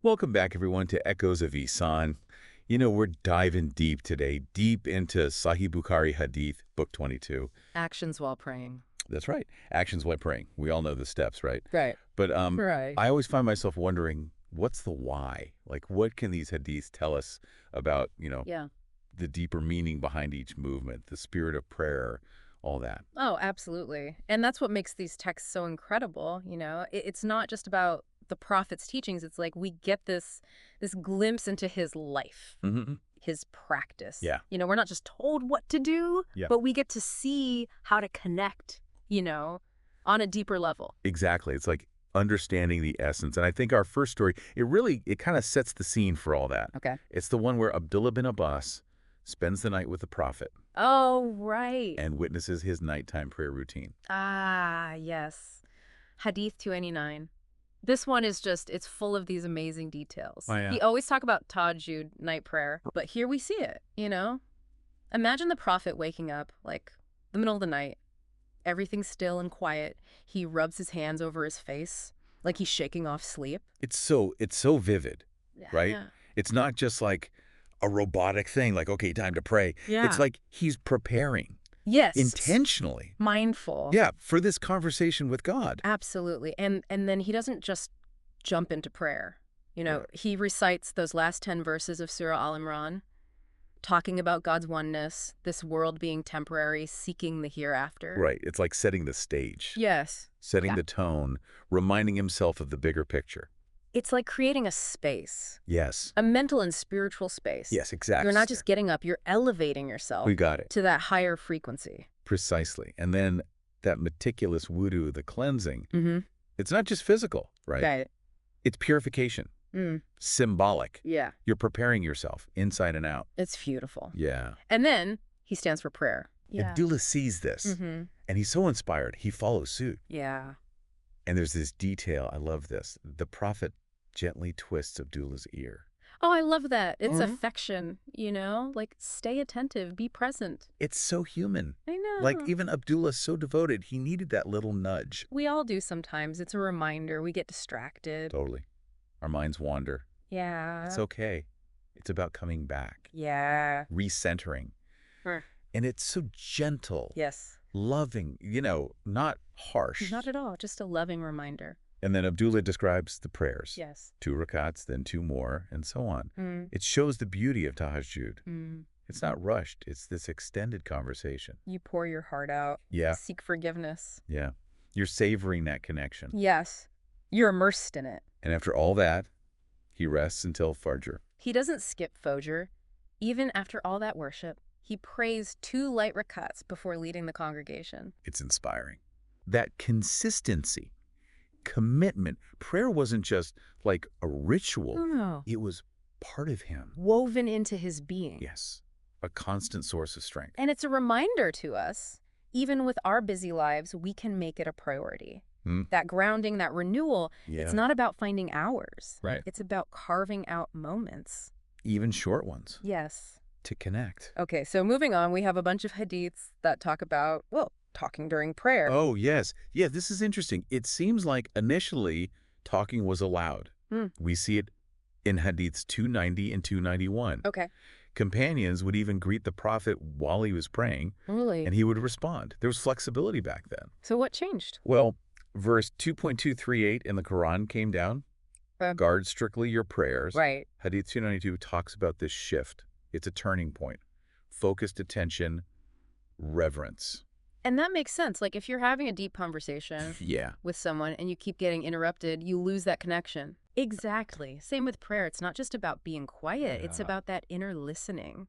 Welcome back, everyone, to Echoes of Ihsan. You know, we're diving deep today, deep into Sahih Bukhari Hadith, Book 22. Actions while praying. That's right. Actions while praying. We all know the steps, right? Right. But Right. I always find myself wondering, what's the why? Like, what can these hadiths tell us about, Yeah. the deeper meaning behind each movement, the spirit of prayer, all that? Oh, absolutely. And that's what makes these texts so incredible, It's not just about the prophet's teachings. It's like we get this glimpse into his life, Mm-hmm. his practice. Yeah. We're not just told what to do, Yeah. but we get to see how to connect, on a deeper level. Exactly. It's like understanding the essence. And I think our first story, it kind of sets the scene for all that. Okay. It's the one where Abdullah bin Abbas spends the night with the prophet Oh, right. and witnesses his nighttime prayer routine. Ah, yes. Hadith 289. This one is it's full of these amazing details. Oh, yeah. He always talk about Tahajjud, night prayer, but here we see it, Imagine the prophet waking up, like, the middle of the night. Everything's still and quiet. He rubs his hands over his face, like he's shaking off sleep. It's so vivid, right? Yeah. It's not just like a robotic thing, like, okay, time to pray. Yeah. It's like he's preparing Yes. intentionally. Mindful. Yeah, for this conversation with God. Absolutely. And then he doesn't just jump into prayer. Yeah. He recites those last 10 verses of Surah Al-Imran, talking about God's oneness, this world being temporary, seeking the hereafter. Right. It's like setting the stage, Yes. setting Yeah. the tone, reminding himself of the bigger picture. It's like creating a space, Yes. a mental and spiritual space. Yes, exactly. You're not just getting up, you're elevating yourself We got it. to that higher frequency. Precisely. And then that meticulous wudu, the cleansing, Mm-hmm. it's not just physical, right? Right. It's purification, symbolic. Yeah. You're preparing yourself inside and out. It's beautiful. Yeah. And then he stands for prayer. Abdullah sees this, Mm-hmm. and he's so inspired, he follows suit. Yeah. And there's this detail, I love this. The prophet gently twists Abdullah's ear. Oh, I love that. It's Mhm. affection, like stay attentive, be present. It's so human. I know. Like, even Abdullah's so devoted, he needed that little nudge. We all do sometimes. It's a reminder. We get distracted. Totally. Our minds wander. Yeah. It's okay. It's about coming back, Yeah. recentering. Huh. And it's so gentle, Yes. loving, not harsh. Not at all. Just a loving reminder. And then Abdullah describes the prayers. Yes. 2 rakats, then 2 more, and so on. Mm. It shows the beauty of tahajjud. Mm. It's not rushed. It's this extended conversation. You pour your heart out. Yeah, Seek forgiveness. yeah. You're savoring that connection. Yes. You're immersed in it. And after all that, he rests until Fajr. He doesn't skip Fajr. Even after all that worship, he prays 2 light rakats before leading the congregation. It's inspiring. That consistency, commitment. Prayer wasn't just like a ritual. No. It was part of him. Woven into his being. Yes, a constant source of strength. And it's a reminder to us, even with our busy lives, we can make it a priority. That grounding, that renewal, Yeah. it's not about finding hours. Right. It's about carving out moments. Even short ones Yes. to connect. Okay, so moving on, we have a bunch of hadiths that talk about, talking during prayer. Oh, yes. Yeah, this is interesting. It seems like initially talking was allowed. We see it in Hadiths 290 and 291. Okay. Companions would even greet the prophet while he was praying, Really? and he would respond. There was flexibility back then. So what changed? Well, verse 2.238 in the Quran came down. Guard strictly your prayers. Right. Hadith 292 talks about this shift. It's a turning point. Focused attention, reverence. And that makes sense. Like if you're having a deep conversation Yeah. with someone and you keep getting interrupted, you lose that connection. Exactly. Same with prayer. It's not just about being quiet. It's Yeah. about that inner listening,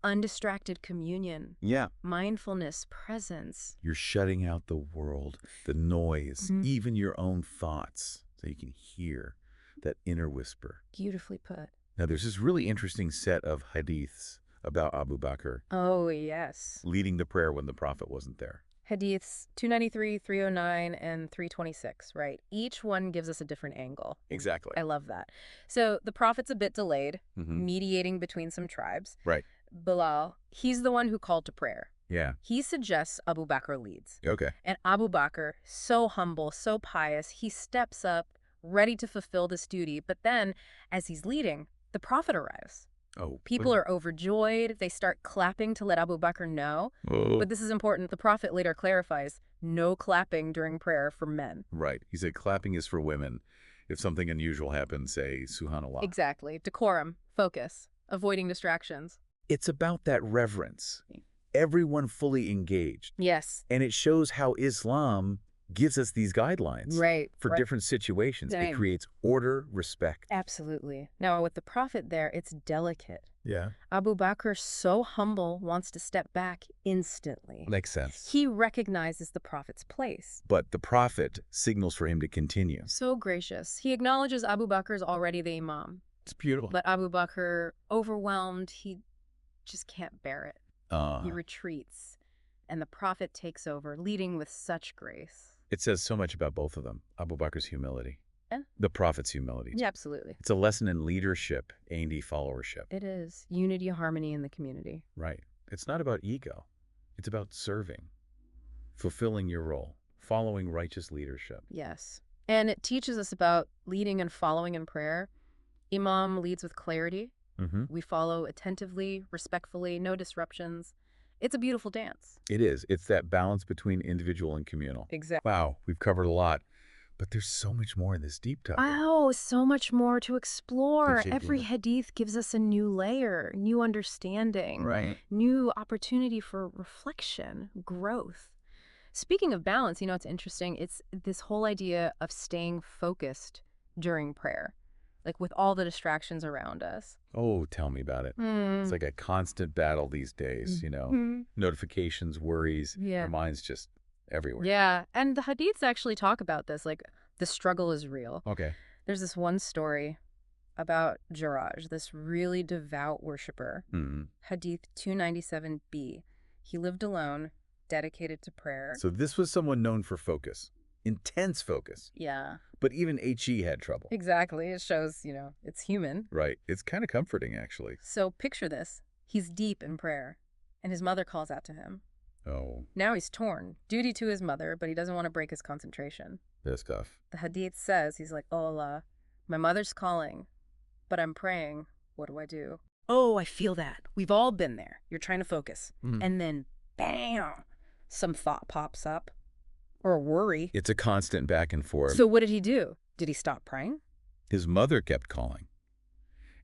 undistracted communion, Yeah. mindfulness, presence. You're shutting out the world, the noise, even your own thoughts, so you can hear that inner whisper. Beautifully put. Now, there's this really interesting set of hadiths about Abu Bakr Oh, yes. leading the prayer when the prophet wasn't there. Hadiths 293, 309, and 326, right? Each one gives us a different angle. Exactly. I love that. So the prophet's a bit delayed, Mm-hmm. mediating between some tribes. Right. Bilal, he's the one who called to prayer. Yeah. He suggests Abu Bakr leads. Okay. And Abu Bakr, so humble, so pious, he steps up, ready to fulfill this duty. But then, as he's leading, the Prophet arrives. Oh. People are overjoyed. They start clapping to let Abu Bakr know. Oh. But this is important. The Prophet later clarifies, no clapping during prayer for men. Right. He said clapping is for women. If something unusual happens, say, Subhanallah. Exactly. Decorum, focus, avoiding distractions. It's about that reverence. Everyone fully engaged. Yes. And it shows how Islam gives us these guidelines for different situations. Same. It creates order, respect. Absolutely. Now, with the Prophet there, it's delicate. Yeah. Abu Bakr, so humble, wants to step back instantly. Makes sense. He recognizes the Prophet's place. But the Prophet signals for him to continue. So gracious. He acknowledges Abu Bakr's already the Imam. It's beautiful. But Abu Bakr, overwhelmed, he just can't bear it. He retreats, and the Prophet takes over, leading with such grace. It says so much about both of them. Abu Bakr's humility. Yeah. The Prophet's humility. Yeah, absolutely. It's a lesson in leadership and followership. It is. Unity, harmony in the community. Right. It's not about ego. It's about serving, fulfilling your role, following righteous leadership. Yes. And it teaches us about leading and following in prayer. Imam leads with clarity. We follow attentively, respectfully, no disruptions. It's a beautiful dance. It is. It's that balance between individual and communal. Exactly. Wow, we've covered a lot. But there's so much more in this deep topic. Oh, so much more to explore. Appreciate Every you. hadith gives us a new layer, new understanding, Right. new opportunity for reflection, growth. Speaking of balance, you know, it's interesting. It's this whole idea of staying focused during prayer, like with all the distractions around us. Oh, tell me about it. It's like a constant battle these days, you know. Notifications, worries, our minds just everywhere. Yeah, and the hadiths actually talk about this, like the struggle is real. Okay. There's this one story about Jaraj, this really devout worshiper. Hadith 297b. He lived alone, dedicated to prayer. So this was someone known for focus, intense focus. Yeah. But even HE had trouble. Exactly. It shows, you know, it's human. Right. It's kind of comforting, actually. So picture this. He's deep in prayer, and his mother calls out to him. Oh, Now he's torn. Duty to his mother, but he doesn't want to break his concentration. that's tough. The hadith says, he's like, oh Allah, my mother's calling, but I'm praying. What do I do? Oh, I feel that. We've all been there. You're trying to focus. And then, bam, some thought pops up. Or a worry. It's a constant back and forth. So what did he do? Did he stop praying? His mother kept calling.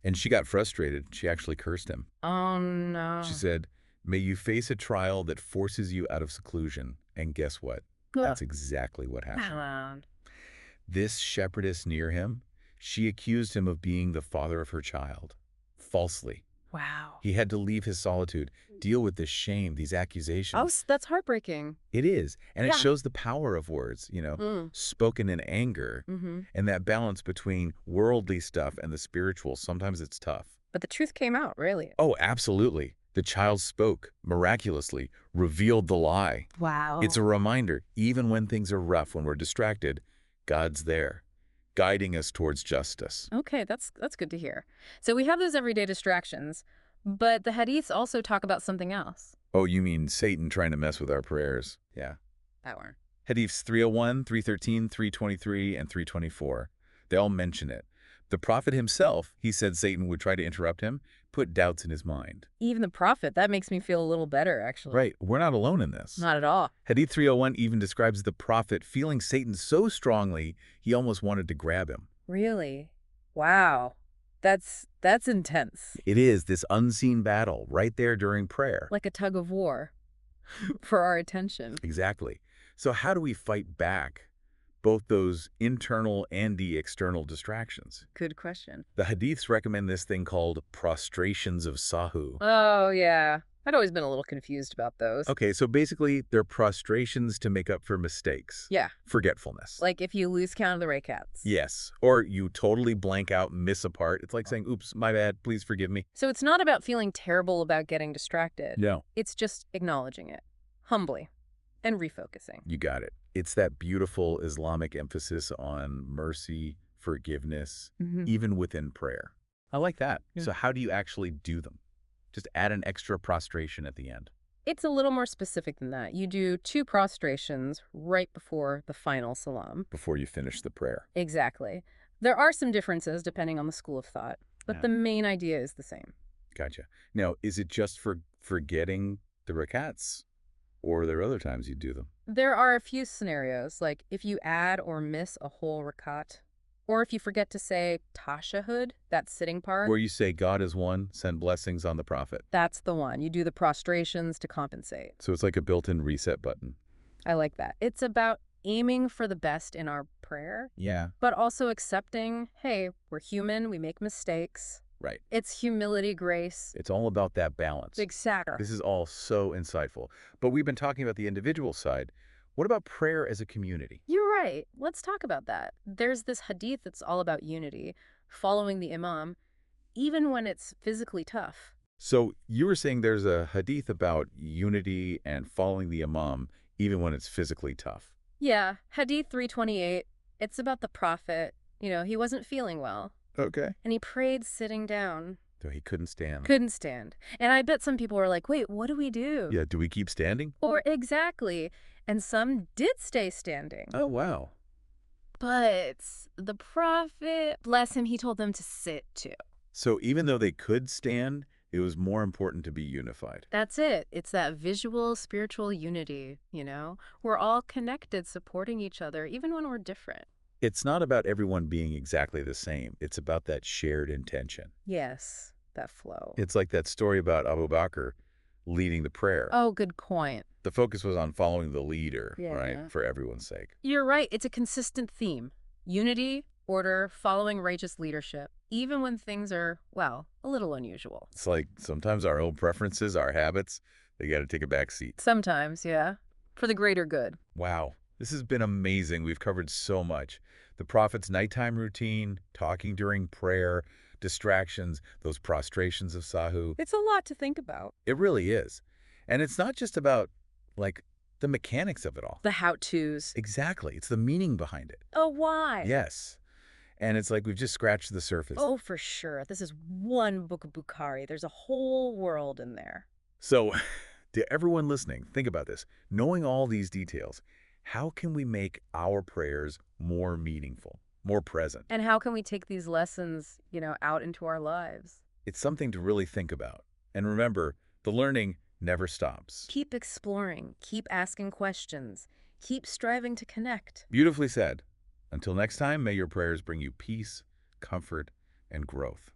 And she got frustrated. She actually cursed him. Oh, no. She said, may you face a trial that forces you out of seclusion. And guess what? That's exactly what happened. This shepherdess near him, she accused him of being the father of her child. Falsely. Wow. He had to leave his solitude, deal with this shame, these accusations. Oh, that's heartbreaking. It is. And it Yeah. shows the power of words, you know, spoken in anger. And that balance between worldly stuff and the spiritual. Sometimes it's tough. But the truth came out, really. Oh, absolutely. The child spoke, miraculously, revealed the lie. Wow. It's a reminder, even when things are rough, when we're distracted, God's there, guiding us towards justice. Okay, that's good to hear. So we have those everyday distractions, but the hadiths also talk about something else. Oh, you mean Satan trying to mess with our prayers? Yeah. That one. Hadiths 301, 313, 323, and 324. They all mention it. The Prophet himself, he said Satan would try to interrupt him, put doubts in his mind. Even the Prophet, that makes me feel a little better, actually. Right. We're not alone in this. Not at all. Hadith 301 even describes the Prophet feeling Satan so strongly, he almost wanted to grab him. Really? Wow. That's intense. It is this unseen battle right there during prayer. Like a tug of war for our attention. Exactly. So how do we fight back both those internal and the external distractions? Good question. The Hadiths recommend this thing called prostrations of sahu. Oh, yeah. I'd always been a little confused about those. Okay, so basically they're prostrations to make up for mistakes. Yeah. Forgetfulness. Like if you lose count of the rakats. Yes. Or you totally blank out, miss a part. It's like saying, oops, my bad, please forgive me. So it's not about feeling terrible about getting distracted. No. It's just acknowledging it, humbly, and refocusing. You got it. It's that beautiful Islamic emphasis on mercy, forgiveness, even within prayer. I like that. Yeah. So how do you actually do them? Just add an extra prostration at the end. It's a little more specific than that. You do 2 prostrations right before the final salam. Before you finish the prayer. Exactly. There are some differences depending on the school of thought, but Yeah. the main idea is the same. Gotcha. Now, is it just for forgetting the rakats, or are there other times you do them? There are a few scenarios, like if you add or miss a whole rakat, or if you forget to say tashahhud, that sitting part. Where you say God is one, send blessings on the prophet. That's the one. You do the prostrations to compensate. So it's like a built-in reset button. I like that. It's about aiming for the best in our prayer, Yeah. but also accepting, hey, we're human, we make mistakes. Right. It's humility, grace. It's all about that balance. Exactly. This is all so insightful. But we've been talking about the individual side. What about prayer as a community? You're right. Let's talk about that. There's this hadith that's all about unity, following the imam, even when it's physically tough. So you were saying there's a hadith about unity and following the imam, even when it's physically tough. Yeah, Hadith 328, it's about the prophet. He wasn't feeling well, Okay. and he prayed sitting down. So he couldn't stand. Couldn't stand. And I bet some people were like, wait, what do we do? Yeah, do we keep standing? Or exactly. And some did stay standing. Oh, wow. But the prophet, bless him, he told them to sit too. So even though they could stand, it was more important to be unified. That's it. It's that visual, spiritual unity, We're all connected, supporting each other, even when we're different. It's not about everyone being exactly the same. It's about that shared intention. Yes, that flow. It's like that story about Abu Bakr leading the prayer. Oh, good point. The focus was on following the leader, Yeah. right, for everyone's sake. You're right. It's a consistent theme. Unity, order, following righteous leadership, even when things are, well, a little unusual. It's like sometimes our own preferences, our habits, they got to take a back seat. Sometimes, yeah. For the greater good. Wow. This has been amazing. We've covered so much. The Prophet's nighttime routine, talking during prayer, distractions, those prostrations of Sahu. It's a lot to think about. It really is. And it's not just about, like, the mechanics of it all. The how-tos. Exactly. It's the meaning behind it. Oh, why? Yes. And it's like we've just scratched the surface. Oh, for sure. This is one book of Bukhari. There's a whole world in there. So, to everyone listening, think about this. Knowing all these details, how can we make our prayers more meaningful, more present? And how can we take these lessons, out into our lives? It's something to really think about. And remember, the learning never stops. Keep exploring. Keep asking questions. Keep striving to connect. Beautifully said. Until next time, may your prayers bring you peace, comfort, and growth.